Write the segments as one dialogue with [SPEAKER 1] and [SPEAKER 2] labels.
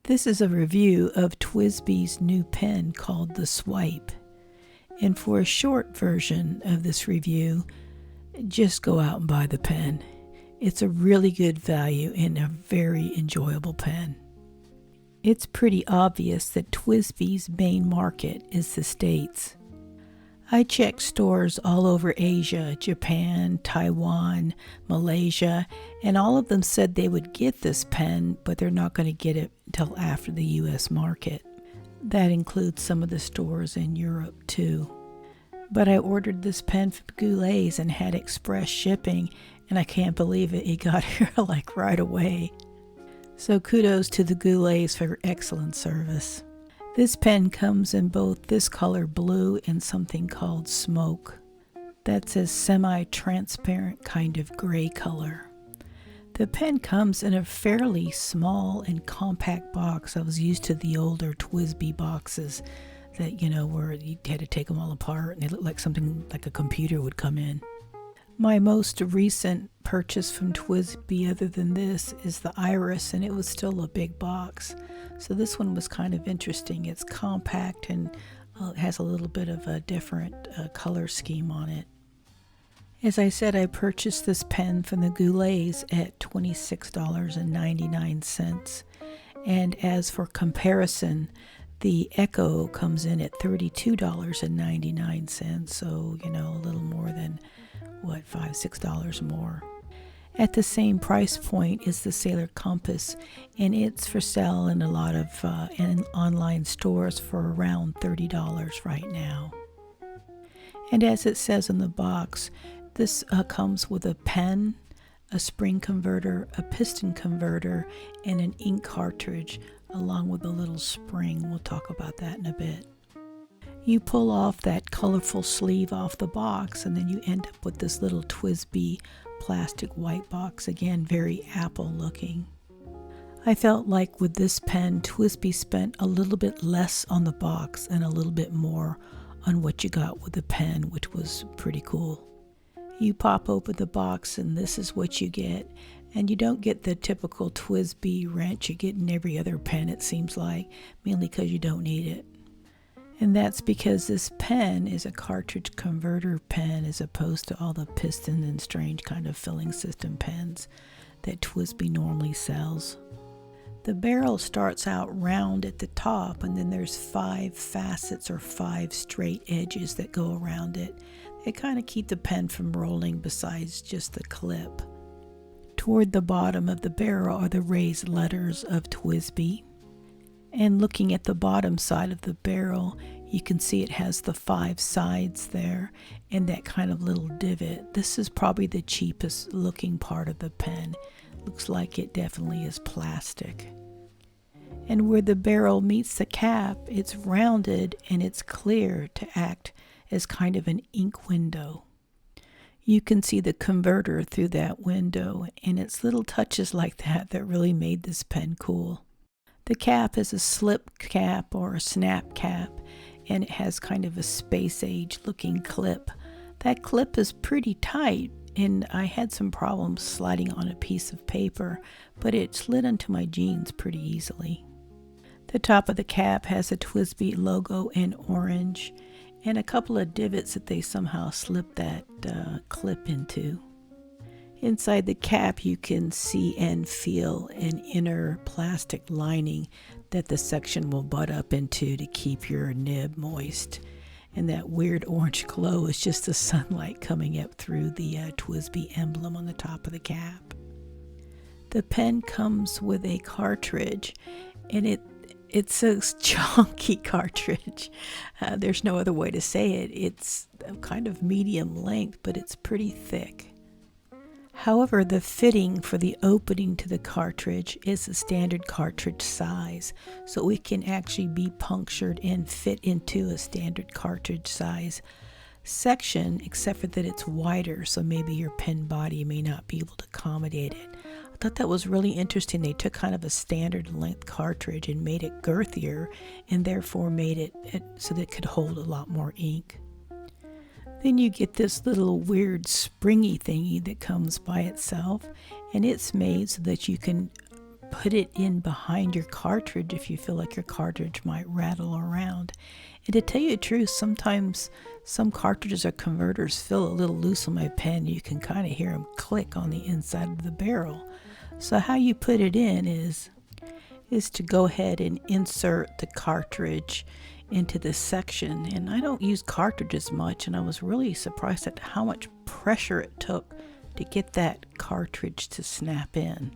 [SPEAKER 1] This is a review of TWSBI's new pen called the Swipe. And for a short version of this review, just go out and buy the pen. It's a really good value and a very enjoyable pen. It's pretty obvious that TWSBI's main market is the States. I checked stores all over Asia, Japan, Taiwan, Malaysia, and all of them said they would get this pen, but they're not going to get it until after the US market. That includes some of the stores in Europe too. But I ordered this pen from Goulet's and had express shipping, and I can't believe it got here like right away. So kudos to the Goulet's for excellent service. This pen comes in both this color blue and something called smoke. That's a semi-transparent kind of gray color. The pen comes in a fairly small and compact box. I was used to the older TWSBI boxes that, where you had to take them all apart and they looked like something like a computer would come in. My most recent purchase from TWSBI other than this is the Iris, and it was still a big box. So this one was kind of interesting. It's compact and it has a little bit of a different color scheme on it. As I said, I purchased this pen from the Goulet's at $26.99. And as for comparison, the Echo comes in at $32.99. So, a little more than $5-6 more. At the same price point is the Sailor Compass, and it's for sale in a lot of online stores for around $30 right now. And as it says in the box, this comes with a pen, a spring converter, a piston converter, and an ink cartridge, along with a little spring. We'll talk about that in a bit. You pull off that colorful sleeve off the box, and then you end up with this little TWSBI plastic white box, again very Apple looking. I felt like with this pen, TWSBI spent a little bit less on the box and a little bit more on what you got with the pen, which was pretty cool. You pop open the box and this is what you get, and you don't get the typical TWSBI wrench you get in every other pen, it seems like, mainly because you don't need it. And that's because this pen is a cartridge converter pen as opposed to all the piston and strange kind of filling system pens that TWSBI normally sells. The barrel starts out round at the top, and then there's 5 facets or 5 straight edges that go around it. They kind of keep the pen from rolling besides just the clip. Toward the bottom of the barrel are the raised letters of TWSBI. And looking at the bottom side of the barrel, you can see it has the 5 sides there and that kind of little divot. This is probably the cheapest looking part of the pen. Looks like it definitely is plastic. And where the barrel meets the cap, it's rounded and it's clear to act as kind of an ink window. You can see the converter through that window, and it's little touches like that that really made this pen cool. The cap is a slip cap or a snap cap, and it has kind of a space age looking clip. That clip is pretty tight, and I had some problems sliding on a piece of paper, but it slid onto my jeans pretty easily. The top of the cap has a TWSBI logo in orange, and a couple of divots that they somehow slipped that clip into. Inside the cap you can see and feel an inner plastic lining that the section will butt up into to keep your nib moist. And that weird orange glow is just the sunlight coming up through the TWSBI emblem on the top of the cap. The pen comes with a cartridge, and it's a chunky cartridge. There's no other way to say it. It's kind of medium length, but it's pretty thick. However, the fitting for the opening to the cartridge is a standard cartridge size, so it can actually be punctured and fit into a standard cartridge size section, except for that it's wider, so maybe your pen body may not be able to accommodate it. I thought that was really interesting. They took kind of a standard length cartridge and made it girthier, and therefore made it so that it could hold a lot more ink. Then you get this little weird springy thingy that comes by itself, and it's made so that you can put it in behind your cartridge if you feel like your cartridge might rattle around. And to tell you the truth, sometimes some cartridges or converters feel a little loose on my pen. You can kind of hear them click on the inside of the barrel. So how you put it in is to go ahead and insert the cartridge into this section. And I don't use cartridges much, and I was really surprised at how much pressure it took to get that cartridge to snap in.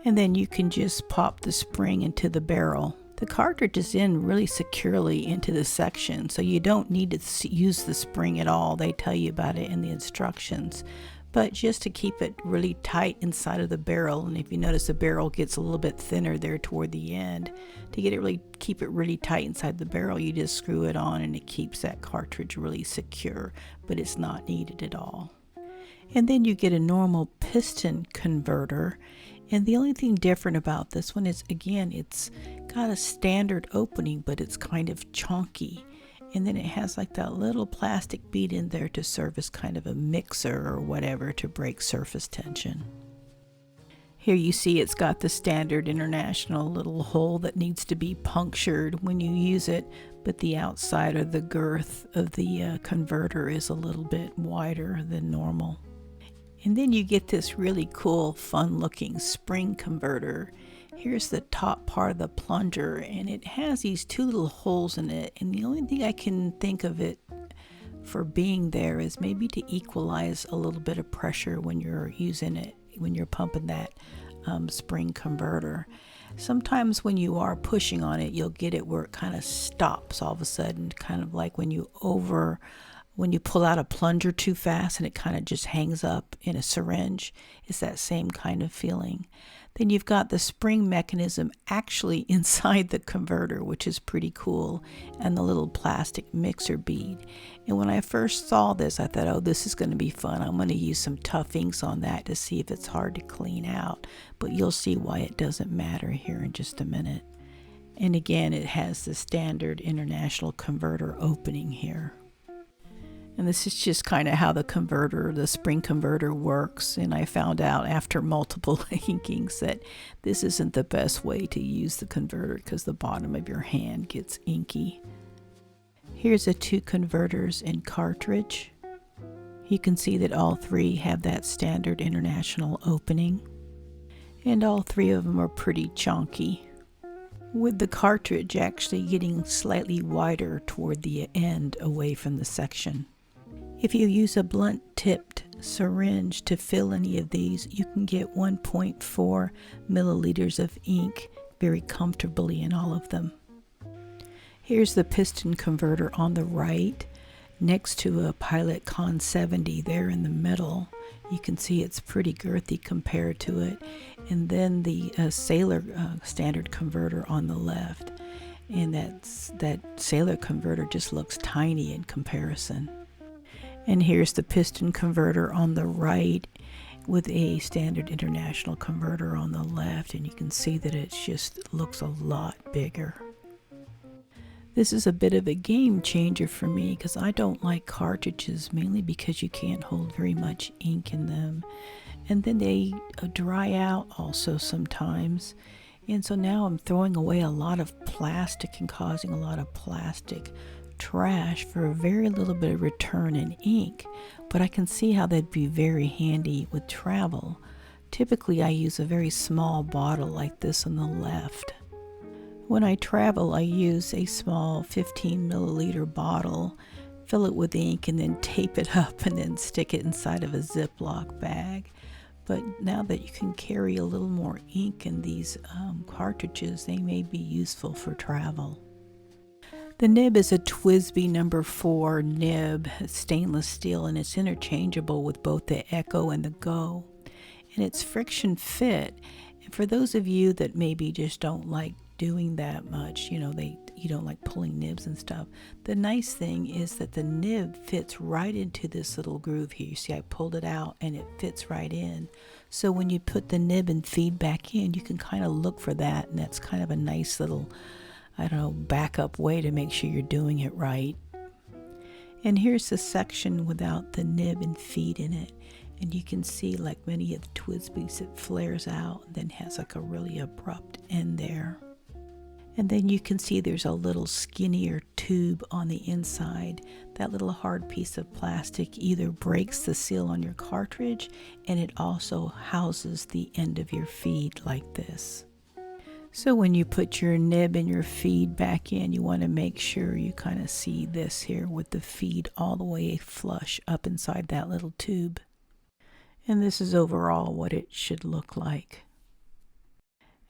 [SPEAKER 1] And then you can just pop the spring into the barrel. The cartridge is in really securely into the section, so you don't need to use the spring at all. They tell you about it in the instructions. But just to keep it really tight inside of the barrel, and if you notice the barrel gets a little bit thinner there toward the end, to keep it really tight inside the barrel, you just screw it on and it keeps that cartridge really secure, but it's not needed at all. And then you get a normal piston converter, and the only thing different about this one is, again, it's got a standard opening, but it's kind of chunky. And then it has like that little plastic bead in there to serve as kind of a mixer or whatever to break surface tension. Here you see it's got the standard international little hole that needs to be punctured when you use it, but the outside or the girth of the converter is a little bit wider than normal. And then you get this really cool, fun-looking spring converter. Here's the top part of the plunger, and it has these two little holes in it. And the only thing I can think of it for being there is maybe to equalize a little bit of pressure when you're using it, when you're pumping that spring converter. Sometimes when you are pushing on it, you'll get it where it kind of stops all of a sudden, kind of like when you pull out a plunger too fast and it kind of just hangs up in a syringe. It's that same kind of feeling. Then you've got the spring mechanism actually inside the converter, which is pretty cool, and the little plastic mixer bead. And when I first saw this, I thought, oh, this is going to be fun. I'm going to use some tough inks on that to see if it's hard to clean out. But you'll see why it doesn't matter here in just a minute. And again, it has the standard international converter opening here. And this is just kind of how the spring converter works. And I found out after multiple inkings that this isn't the best way to use the converter because the bottom of your hand gets inky. Here's the two converters in cartridge. You can see that all three have that standard international opening. And all three of them are pretty chunky, with the cartridge actually getting slightly wider toward the end away from the section. If you use a blunt-tipped syringe to fill any of these, you can get 1.4 milliliters of ink very comfortably in all of them. Here's the piston converter on the right, next to a Pilot Con 70 there in the middle. You can see it's pretty girthy compared to it. And then the Sailor standard converter on the left. And that Sailor converter just looks tiny in comparison. And here's the piston converter on the right with a standard international converter on the left, and you can see that it just looks a lot bigger. This is a bit of a game changer for me because I don't like cartridges, mainly because you can't hold very much ink in them. And then they dry out also sometimes. And so now I'm throwing away a lot of plastic and causing a lot of plastic trash for a very little bit of return in ink, but I can see how that'd be very handy with travel. Typically I use a very small bottle like this on the left. When I travel, I use a small 15 milliliter bottle, fill it with ink, and then tape it up and then stick it inside of a Ziploc bag. But now that you can carry a little more ink in these cartridges, they may be useful for travel. The nib is a TWSBI number 4 nib, stainless steel, and it's interchangeable with both the Echo and the Go. And it's friction fit. And for those of you that maybe just don't like doing that much, you don't like pulling nibs and stuff, the nice thing is that the nib fits right into this little groove here. You see I pulled it out and it fits right in. So when you put the nib and feed back in, you can kind of look for that, and that's kind of a nice little backup way to make sure you're doing it right. And here's the section without the nib and feed in it. And you can see, like many of the TWSBIs, it flares out and then has like a really abrupt end there. And then you can see there's a little skinnier tube on the inside. That little hard piece of plastic either breaks the seal on your cartridge, and it also houses the end of your feed like this. So when you put your nib and your feed back in, you want to make sure you kind of see this here with the feed all the way flush up inside that little tube. And this is overall what it should look like.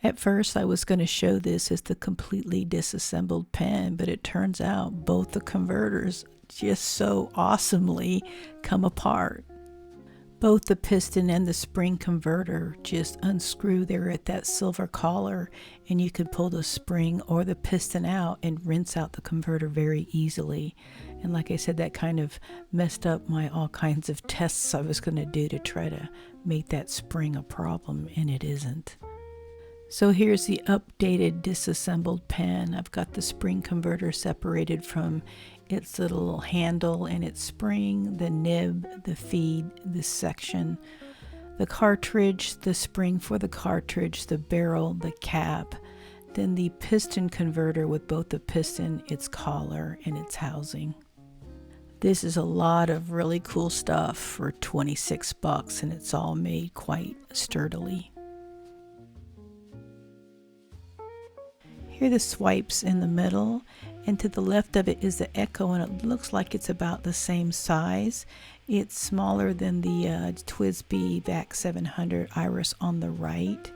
[SPEAKER 1] At first I was going to show this as the completely disassembled pen, but it turns out both the converters just so awesomely come apart. Both the piston and the spring converter just unscrew there at that silver collar, and you could pull the spring or the piston out and rinse out the converter very easily. And like I said, that kind of messed up my all kinds of tests I was going to do to try to make that spring a problem, and it isn't. So here's the updated disassembled pen. I've got the spring converter separated from its little handle and its spring, the nib, the feed, this section, the cartridge, the spring for the cartridge, the barrel, the cap, then the piston converter with both the piston, its collar, and its housing. This is a lot of really cool stuff for $26, and it's all made quite sturdily. Here are the swipes in the middle, and to the left of it is the Echo, and it looks like it's about the same size. It's smaller than the TWSBI VAC 700 Iris on the right,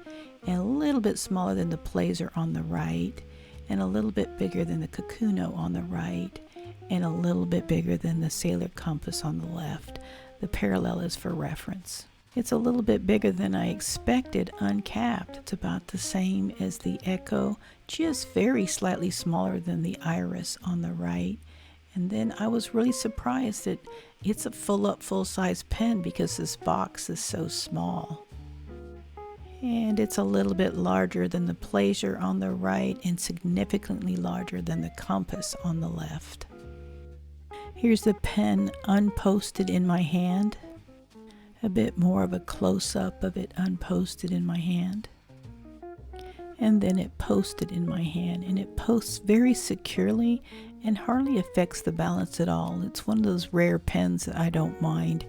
[SPEAKER 1] and a little bit smaller than the Placer on the right, and a little bit bigger than the Kakuno on the right, and a little bit bigger than the Sailor Compass on the left. The parallel is for reference. It's a little bit bigger than I expected uncapped. It's about the same as the Echo, just very slightly smaller than the Iris on the right. And then I was really surprised that it's a full-size pen because this box is so small. And it's a little bit larger than the Placer on the right and significantly larger than the Compass on the left. Here's the pen unposted in my hand. A bit more of a close-up of it unposted in my hand. And then it posted in my hand, and it posts very securely and hardly affects the balance at all. It's one of those rare pens that I don't mind,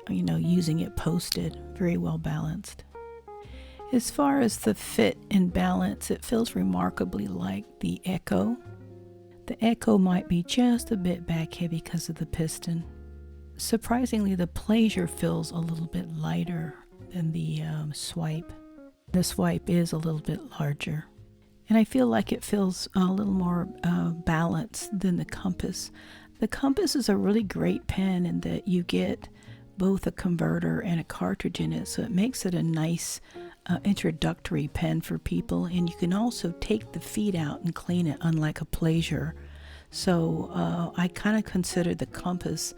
[SPEAKER 1] using it posted. Very well balanced. As far as the fit and balance, it feels remarkably like the Echo. The Echo might be just a bit back heavy because of the piston. Surprisingly, the Placer feels a little bit lighter than the Swipe. The Swipe is a little bit larger. And I feel like it feels a little more balanced than the Compass. The Compass is a really great pen in that you get both a converter and a cartridge in it, so it makes it a nice introductory pen for people. And you can also take the feed out and clean it, unlike a Placer. So I kind of consider the Compass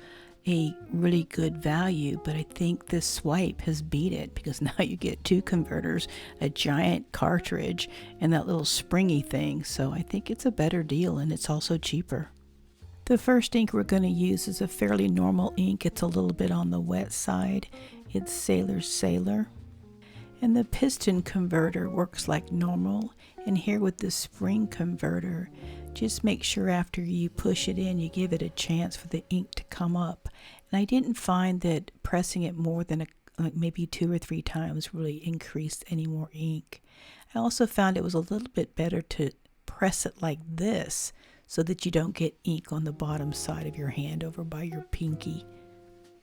[SPEAKER 1] a really good value, but I think this Swipe has beat it because now you get two converters, a giant cartridge, and that little springy thing. So I think it's a better deal, and it's also cheaper. The first ink we're going to use is a fairly normal ink. It's a little bit on the wet side. It's Sailor. And the piston converter works like normal. And here with the spring converter, just make sure after you push it in, you give it a chance for the ink to come up. And I didn't find that pressing it more than maybe 2 or 3 times really increased any more ink. I also found it was a little bit better to press it like this so that you don't get ink on the bottom side of your hand over by your pinky,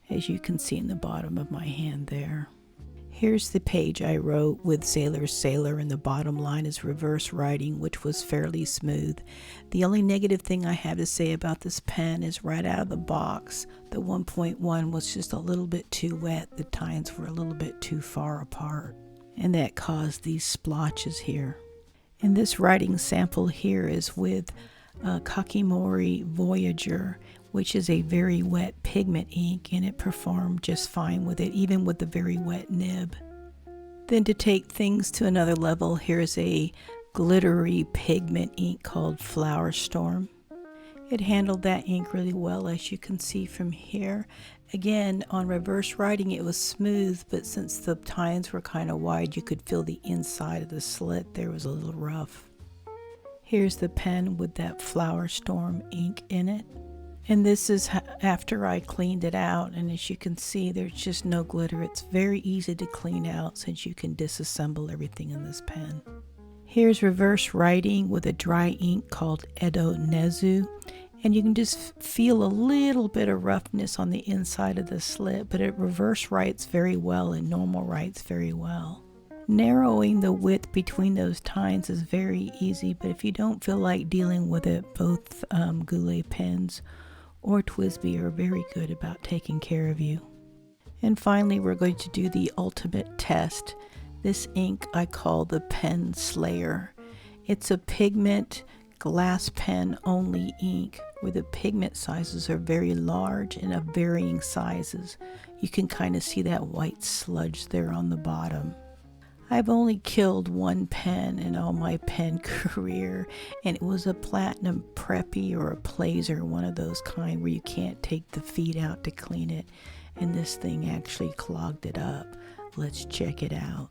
[SPEAKER 1] as you can see in the bottom of my hand there. Here's the page I wrote with Sailor, and the bottom line is reverse writing, which was fairly smooth. The only negative thing I have to say about this pen is right out of the box, the 1.1 was just a little bit too wet. The tines were a little bit too far apart, and that caused these splotches here. And this writing sample here is with Kakimori Voyager, which is a very wet pigment ink, and it performed just fine with it, even with the very wet nib. Then to take things to another level, here's a glittery pigment ink called Flower Storm. It handled that ink really well, as you can see from here. Again, on reverse writing it was smooth, but since the tines were kind of wide, you could feel the inside of the slit there was a little rough. Here's the pen with that Flower Storm ink in it. And this is after I cleaned it out, and as you can see, there's just no glitter. It's very easy to clean out since you can disassemble everything in this pen. Here's reverse writing with a dry ink called Edo Nezu. And you can just feel a little bit of roughness on the inside of the slit, but it reverse writes very well and normal writes very well. Narrowing the width between those tines is very easy, but if you don't feel like dealing with it, both Goulet pens or TWSBI are very good about taking care of you. And finally, we're going to do the ultimate test. This ink I call the Pen Slayer. It's a pigment glass pen only ink where the pigment sizes are very large and of varying sizes. You can kind of see that white sludge there on the bottom. I've only killed one pen in all my pen career, and it was a Platinum Preppy or a Placer, one of those kind where you can't take the feet out to clean it, and this thing actually clogged it up. Let's check it out.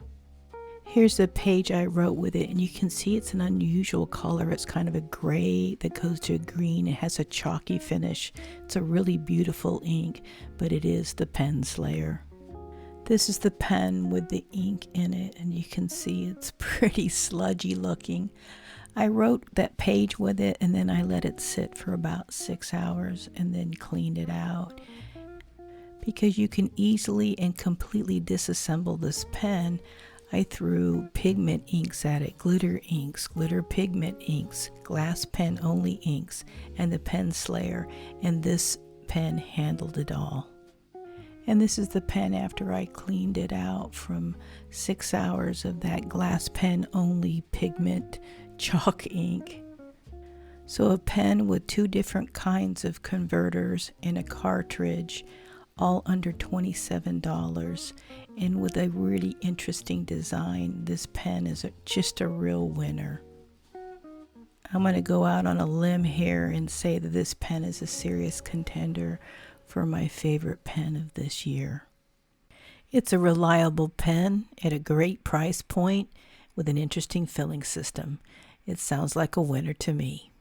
[SPEAKER 1] Here's the page I wrote with it, and you can see it's an unusual color. It's kind of a gray that goes to a green. It has a chalky finish. It's a really beautiful ink, but it is the Pen Slayer. This is the pen with the ink in it, and you can see it's pretty sludgy looking. I wrote that page with it, and then I let it sit for about 6 hours and then cleaned it out. Because you can easily and completely disassemble this pen, I threw pigment inks at it, glitter inks, glitter pigment inks, glass pen only inks, and the Pen Slayer, and this pen handled it all. And this is the pen after I cleaned it out from 6 hours of that glass pen only pigment chalk ink. So a pen with 2 different kinds of converters and a cartridge, all under $27, and with a really interesting design. This pen is just a real winner. I'm going to go out on a limb here and say that this pen is a serious contender for my favorite pen of this year. It's a reliable pen at a great price point with an interesting filling system. It sounds like a winner to me.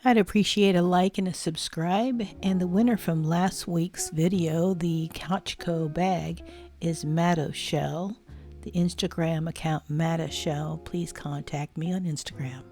[SPEAKER 1] I'd appreciate a like and a subscribe, and the winner from last week's video, the Couchco bag, is Matto Shell. The Instagram account Matto Shell. Please contact me on Instagram.